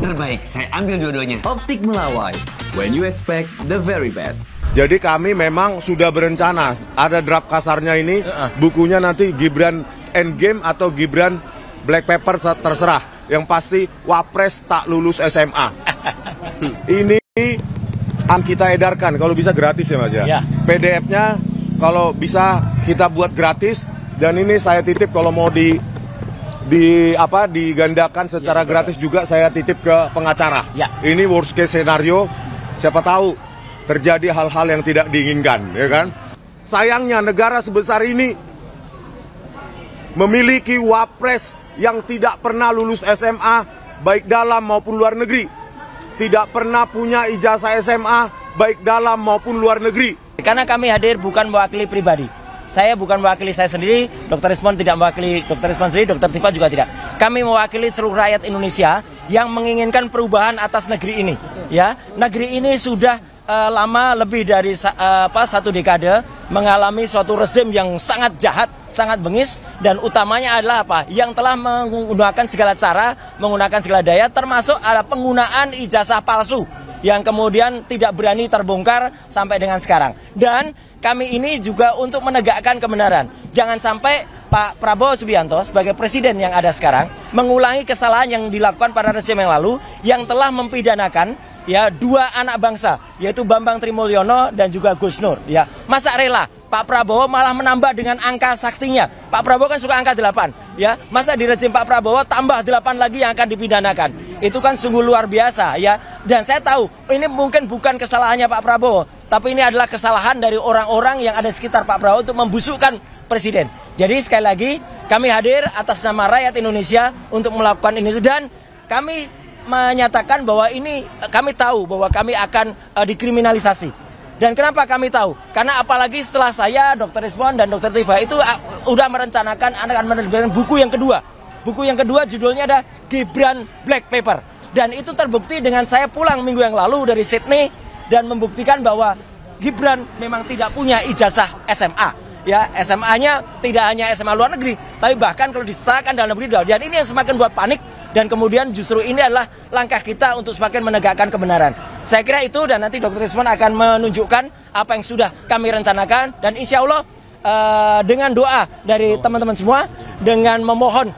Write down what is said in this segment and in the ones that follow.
Terbaik, saya ambil dua-duanya. Optik Melawai, when you expect the very best. Jadi kami memang sudah berencana, ada draft kasarnya ini, bukunya nanti Gibran Endgame atau Gibran Black Pepper terserah. Yang pasti Wapres tak lulus SMA. Ini akan kita edarkan, kalau bisa gratis ya Mas ya. PDF-nya kalau bisa kita buat gratis, dan ini saya titip kalau mau digandakan secara gratis juga saya titip ke pengacara. Ini worst case scenario, siapa tahu terjadi hal-hal yang tidak diinginkan, ya kan? Sayangnya negara sebesar ini memiliki wapres yang tidak pernah lulus SMA baik dalam maupun luar negeri. Tidak pernah punya ijazah SMA baik dalam maupun luar negeri. Karena kami hadir bukan mewakili pribadi. Saya bukan mewakili saya sendiri, Dr. Rismon tidak mewakili Dr. Rismon sendiri, Dr. Tifa juga tidak. Kami mewakili seluruh rakyat Indonesia yang menginginkan perubahan atas negeri ini. Ya, negeri ini sudah lama lebih dari satu dekade mengalami suatu rezim yang sangat jahat, sangat bengis, dan utamanya adalah apa? Yang telah menggunakan segala cara, menggunakan segala daya, termasuk ada penggunaan ijazah palsu yang kemudian tidak berani terbongkar sampai dengan sekarang. Dan kami ini juga untuk menegakkan kebenaran. Jangan sampai Pak Prabowo Subianto sebagai presiden yang ada sekarang mengulangi kesalahan yang dilakukan pada rezim yang lalu yang telah mempidanakan ya dua anak bangsa, yaitu Bambang Trimulyono dan juga Gus Nur. Ya, masa rela Pak Prabowo malah menambah dengan angka saktinya. Pak Prabowo kan suka angka 8, ya. Masa di rezim Pak Prabowo tambah 8 lagi yang akan dipidanakan. Itu kan sungguh luar biasa, ya. Dan saya tahu ini mungkin bukan kesalahannya Pak Prabowo, tapi ini adalah kesalahan dari orang-orang yang ada sekitar Pak Prabowo untuk membusukkan presiden. Jadi sekali lagi kami hadir atas nama rakyat Indonesia untuk melakukan ini, dan kami menyatakan bahwa ini kami tahu bahwa kami akan dikriminalisasi. Dan kenapa kami tahu? Karena apalagi setelah saya, Dr. Rismon dan Dr. Tifa itu udah merencanakan akan menerbitkan buku yang kedua. Buku yang kedua judulnya ada Gibran Black Pepper. Dan itu terbukti dengan saya pulang minggu yang lalu dari Sydney dan membuktikan bahwa Gibran memang tidak punya ijazah SMA. Ya, SMA-nya tidak hanya SMA luar negeri, tapi bahkan kalau diserahkan dalam negeri. Dan ini yang semakin buat panik. Dan kemudian justru ini adalah langkah kita untuk semakin menegakkan kebenaran. Saya kira itu, dan nanti Dr. Rismon akan menunjukkan apa yang sudah kami rencanakan. Dan insya Allah dengan doa dari teman-teman semua, dengan memohon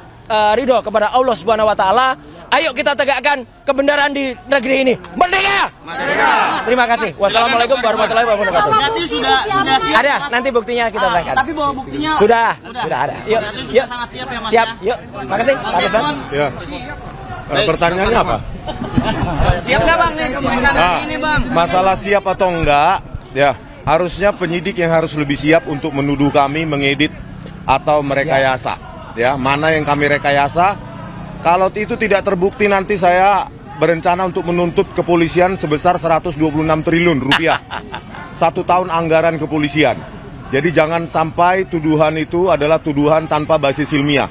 ridho kepada Allah Subhanahu Wa Taala, ayo kita tegakkan kebenaran di negeri ini. Merdeka! Merdeka! Terima kasih. Wassalamualaikum warahmatullahi wabarakatuh. Berarti sudah siap. Ada, nanti buktinya kita berangkat. Tapi bawa buktinya sudah ada. Yuk, yuk. Sangat siap ya Mas. Siap, ya? yuk. Makasih, Pak Rismon. Ya. Pertanyaannya apa? Siap nggak Bang nih pemeriksaan ini Bang? Masalah siap atau enggak, ya harusnya penyidik yang harus lebih siap untuk menuduh kami mengedit atau merekayasa. Ya, mana yang kami rekayasa? Kalau itu tidak terbukti, nanti saya berencana untuk menuntut kepolisian sebesar 126 triliun rupiah. 1 tahun anggaran kepolisian. Jadi jangan sampai tuduhan itu adalah tuduhan tanpa basis ilmiah.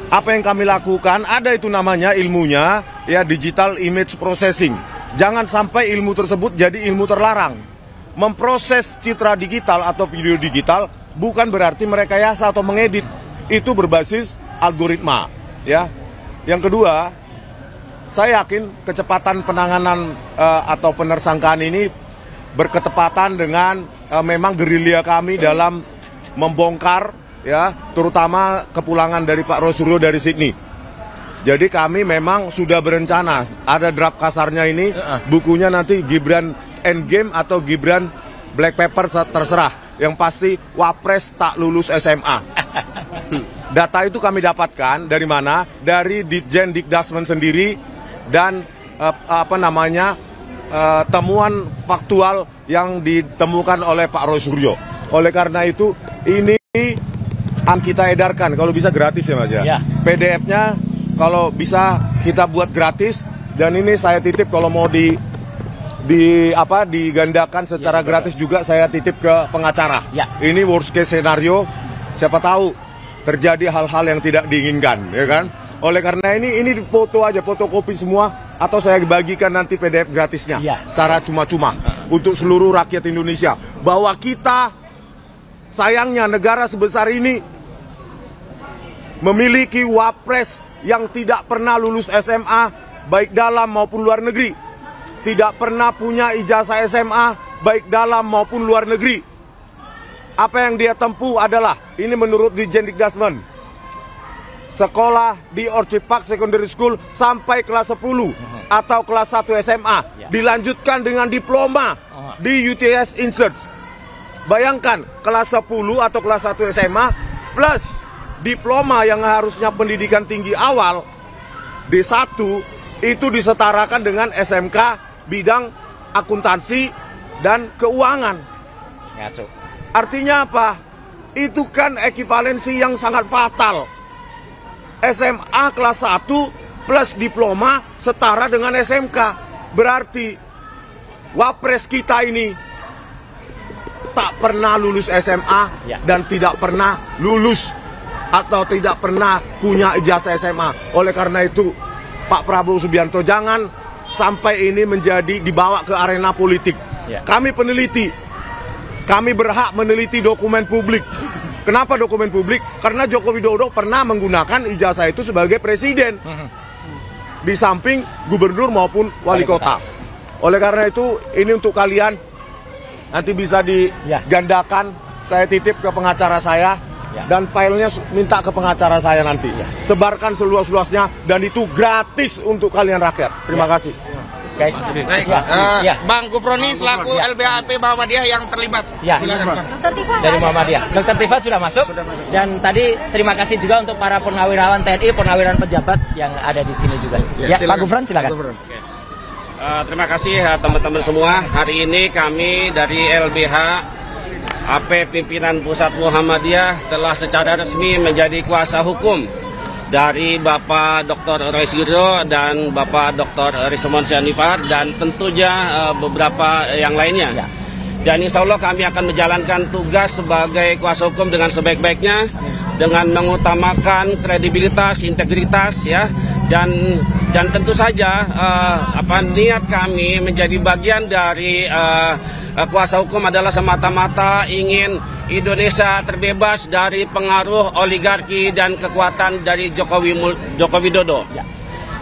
Apa yang kami lakukan, ada itu namanya ilmunya, ya digital image processing. Jangan sampai ilmu tersebut jadi ilmu terlarang. Memproses citra digital atau video digital bukan berarti merekayasa atau mengedit. Itu berbasis algoritma, ya. Yang kedua, saya yakin kecepatan penanganan atau penersangkaan ini berketepatan dengan memang gerilya kami dalam membongkar, ya, terutama kepulangan dari Pak Rosuryo dari Sydney. Jadi kami memang sudah berencana, ada draft kasarnya ini, bukunya nanti Gibran Endgame atau Gibran Black Pepper terserah. Yang pasti Wapres tak lulus SMA. Data itu kami dapatkan dari mana? Dari Ditjen Dikdasmen sendiri dan temuan faktual yang ditemukan oleh Pak Rosuryo. Oleh karena itu ini akan kita edarkan, kalau bisa gratis ya Mas ya. PDF-nya kalau bisa kita buat gratis, dan ini saya titip kalau mau digandakan secara gratis juga saya titip ke pengacara. Ini worst case scenario, siapa tahu terjadi hal-hal yang tidak diinginkan, ya kan? Oleh karena ini foto aja, fotokopi semua, atau saya bagikan nanti PDF gratisnya secara cuma-cuma untuk seluruh rakyat Indonesia, bahwa kita sayangnya negara sebesar ini memiliki wapres yang tidak pernah lulus SMA baik dalam maupun luar negeri. Tidak pernah punya ijazah SMA baik dalam maupun luar negeri. Apa yang dia tempuh adalah, ini menurut Dirjen Dikdasmen, sekolah di Orchid Park Secondary School sampai kelas 10 atau kelas 1 SMA, dilanjutkan dengan diploma di UTS Insert. Bayangkan, kelas 10 atau kelas 1 SMA plus diploma yang harusnya pendidikan tinggi awal D1 itu disetarakan dengan SMK bidang akuntansi dan keuangan. Artinya apa? Itu kan ekivalensi yang sangat fatal. SMA kelas 1 plus diploma setara dengan SMK. Berarti wapres kita ini tak pernah lulus SMA dan tidak pernah lulus atau tidak pernah punya ijazah SMA. Oleh karena itu, Pak Prabowo Subianto jangan sampai ini menjadi dibawa ke arena politik. Kami peneliti, kami berhak meneliti dokumen publik. Kenapa dokumen publik? Karena Joko Widodo pernah menggunakan ijazah itu sebagai presiden, di samping gubernur maupun wali kota. Oleh karena itu, ini untuk kalian, nanti bisa digandakan, saya titip ke pengacara saya, dan filenya minta ke pengacara saya nanti. Sebarkan seluas-luasnya, dan itu gratis untuk kalian rakyat. Terima kasih. Baik. Bang Gufroni selaku LBHP Muhammadiyah yang terlibat. Silakan, Bang. Dari Muhammadiyah. Dr. Tifa sudah masuk. Dan tadi terima kasih juga untuk para purnawirawan TNI, purnawirawan pejabat yang ada di sini juga. Pak Gufron silakan. Terima kasih teman-teman semua. Hari ini kami dari LBH AP Pimpinan Pusat Muhammadiyah telah secara resmi menjadi kuasa hukum dari Bapak Dr. Roy Suryo dan Bapak Dr. Rismon Syarifat dan tentunya beberapa yang lainnya. Dan insya Allah kami akan menjalankan tugas sebagai kuasa hukum dengan sebaik-baiknya, dengan mengutamakan kredibilitas, integritas, dan tentu saja niat kami menjadi bagian dari kuasa hukum adalah semata-mata ingin Indonesia terbebas dari pengaruh oligarki dan kekuatan dari Joko Widodo.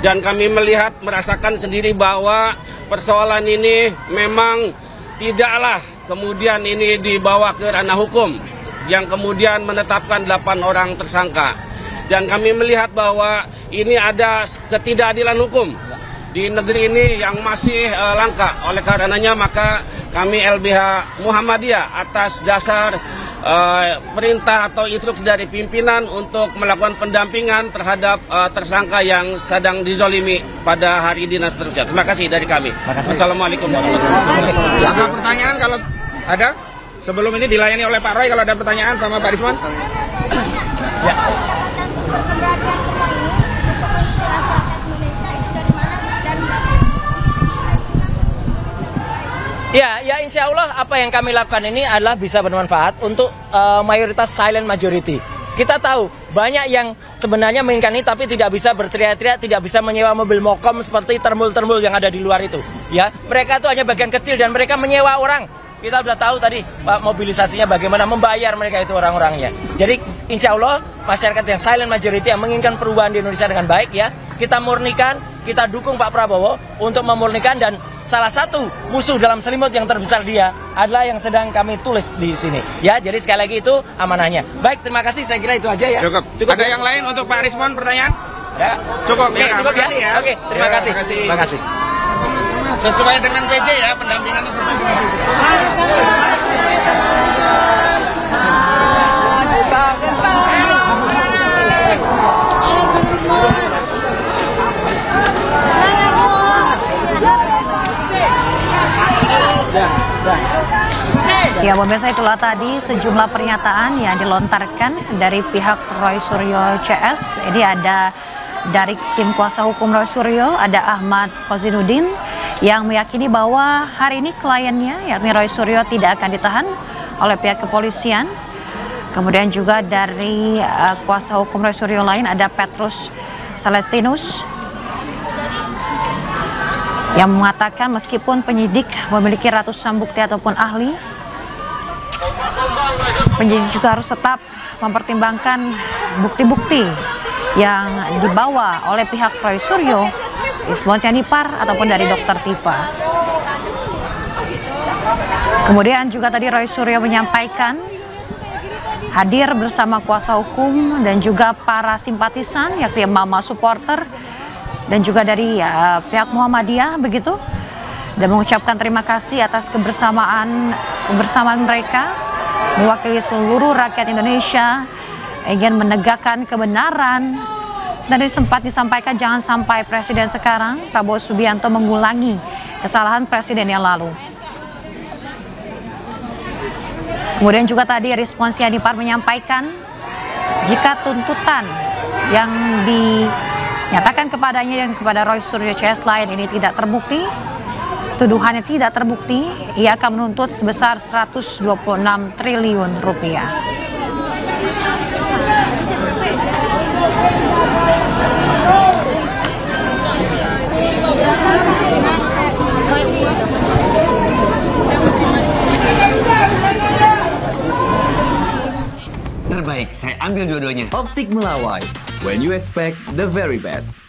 Dan kami merasakan sendiri bahwa persoalan ini memang tidaklah kemudian ini dibawa ke ranah hukum yang kemudian menetapkan 8 orang tersangka. Dan kami melihat bahwa ini ada ketidakadilan hukum di negeri ini yang masih langka. Oleh karenanya maka kami LBH Muhammadiyah atas dasar perintah atau instruksi dari pimpinan untuk melakukan pendampingan terhadap tersangka yang sedang dizolimi pada hari dinas seterusnya. Terima kasih dari kami. Wassalamualaikum warahmatullahi wabarakatuh. Ada pertanyaan kalau ada? Sebelum ini dilayani oleh Pak Roy kalau ada pertanyaan sama Pak Rismon. Ya insya Allah apa yang kami lakukan ini adalah bisa bermanfaat untuk mayoritas silent majority. Kita tahu banyak yang sebenarnya menginginkan ini tapi tidak bisa berteriak-teriak, tidak bisa menyewa mobil mokom seperti termul-termul yang ada di luar itu. Mereka itu hanya bagian kecil dan mereka menyewa orang. Kita sudah tahu tadi Pak mobilisasinya bagaimana membayar mereka itu orang-orangnya. Jadi insya Allah masyarakat yang silent majority yang menginginkan perubahan di Indonesia dengan baik kita murnikan, kita dukung Pak Prabowo untuk memurnikan dan salah satu musuh dalam selimut yang terbesar dia adalah yang sedang kami tulis di sini. Jadi sekali lagi itu amanahnya. Baik, terima kasih, saya kira itu aja ya. Cukup ada yang lain untuk Pak Rismon pertanyaan? Cukup ya. Oke, terima kasih. Terima kasih. Sesuai dengan PJ ya, pendampingannya sesuai dengan PJ. Ya, pemirsa, itulah tadi sejumlah pernyataan yang dilontarkan dari pihak Roy Suryo CS. Ini ada dari tim kuasa hukum Roy Suryo, ada Ahmad Kozinuddin yang meyakini bahwa hari ini kliennya yakni Roy Suryo tidak akan ditahan oleh pihak kepolisian. Kemudian juga dari kuasa hukum Roy Suryo lain ada Petrus Celestinus yang mengatakan meskipun penyidik memiliki ratusan bukti ataupun ahli, penyidik juga harus tetap mempertimbangkan bukti-bukti yang dibawa oleh pihak Roy Suryo Ismon Sianipar ataupun dari Dr. Tifa. Kemudian juga tadi Roy Suryo menyampaikan hadir bersama kuasa hukum dan juga para simpatisan yakni mama supporter dan juga dari pihak Muhammadiyah begitu, dan mengucapkan terima kasih atas kebersamaan mereka mewakili seluruh rakyat Indonesia ingin menegakkan kebenaran. Dan sempat disampaikan jangan sampai presiden sekarang Prabowo Subianto mengulangi kesalahan presiden yang lalu. Kemudian juga tadi Rismon Sianipar menyampaikan jika tuntutan yang dinyatakan kepadanya dan kepada Roy Suryo CS lain ini tidak terbukti, tuduhannya tidak terbukti, ia akan menuntut sebesar 126 triliun rupiah. Terbaik, saya ambil dua-duanya. Optik Melawai. When you expect the very best.